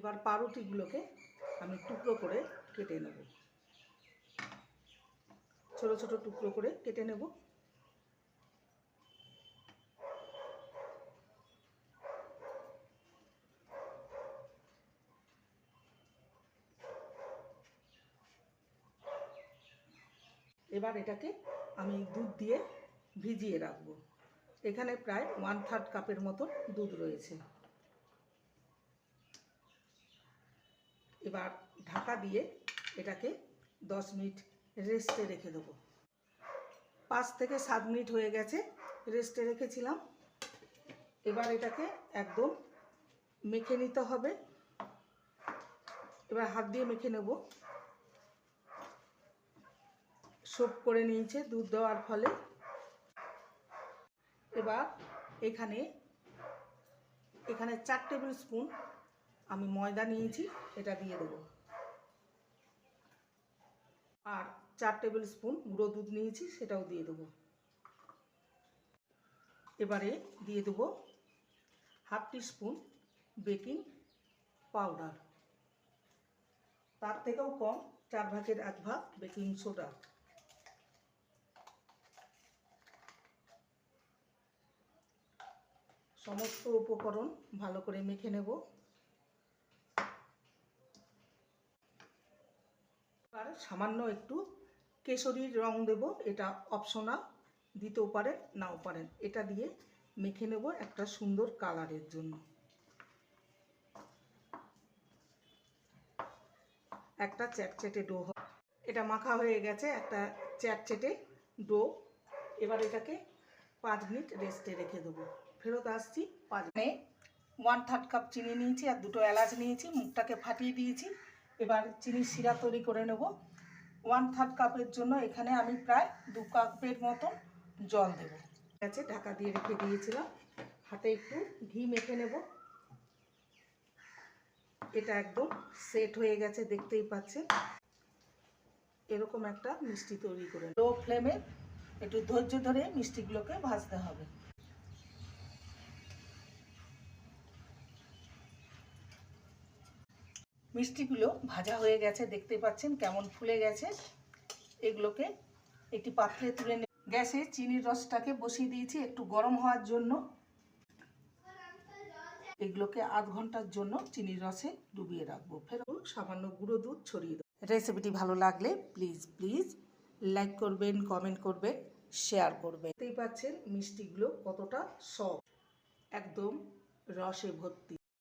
এবার পাউরুটিগুলোকে আমি টুকরো করে কেটে নেব, ছোট ছোট টুকরো করে কেটে নেব। এবার এটাকে আমি দুধ দিয়ে ভিজিয়ে রাখবো। এখানে প্রায় 1/3 কাপের মতো দুধ রয়েছে। এবার ঢাকা দিয়ে এটাকে 10 মিনিট রেস্টে রেখে দেবো। 5 থেকে 7 মিনিট হয়ে গেছে রেস্টে রেখেছিলাম। এবার এটাকে একদম মেখে নিতে হবে। এবার হাত দিয়ে মেখে নেব। সোপ করে নিয়েছে দুধ দেওয়ার ফলে। এবার এখানে 4 টেবিল স্পুন আমি ময়দা নিয়েছি, এটা দিয়ে দেবো। আর 4 টেবিল স্পুন গুঁড়ো দুধ নিয়েছি, সেটাও দিয়ে দেবো। এবারে দিয়ে দেবো 1/2 টিস্পুন বেকিং পাউডার, তার থেকেও কম 4 ভাগের 1 ভাগ বেকিং সোডা। সমস্ত উপকরণ ভালো করে মেখে নেব। আর সামান্য একটু কেশরীর রং দেব, এটা অপশনাল, দিতেও পারেন নাও পারেন। এটা দিয়ে মেখে নেব একটা সুন্দর কালারের জন্য। একটা চ্যাটচ্যাটে ডো, এটা মাখা হয়ে গেছে, একটা চ্যাটচ্যাটে ডো। এবার এটাকে 5 মিনিট রেস্টে রেখে দেবো। ফেরত আসছি 5 মিনিট। 1/3 কাপ চিনি নিয়েছি আর 2টো এলাচ নিয়েছি, মুখটাকে ফাটিয়ে দিয়েছি। এবার চিনির সিরা তৈরি করে নেব। 1/3 কাপের জন্য এখানে আমি প্রায় 2 কাপের মতো জল দেবো। ঠিক আছে, ঢাকা দিয়ে রেখে দিয়েছিলাম। হাতে একটু ঘি মেখে নেব। এটা একদম সেট হয়ে গেছে, দেখতেই পাচ্ছেন। এরকম একটা মিষ্টি তৈরি করে লো ফ্লেমে একটু ধৈর্য ধরে মিষ্টিগুলোকে ভাজতে হবে। মিষ্টিগুলো ভাজা হয়ে গেছে, দেখতে পাচ্ছেন কেমন ফুলে গেছে। এগুলোকে একটি পাত্রে তুলে গ্যাসে চিনির রসটাকে বসিয়ে দিয়েছি একটু গরম হওয়ার জন্য। এগুলোকে আধ ঘন্টার জন্য চিনির রসে ডুবিয়ে রাখবো। ফের সামান্য গুঁড়ো দুধ ছড়িয়ে দেবো। রেসিপিটি ভালো লাগলে প্লিজ লাইক করবেন, কমেন্ট করবেন, শেয়ার করবেন। দেখতেই পাচ্ছেন মিষ্টিগুলো কতটা সফট, একদম রসে ভর্তি।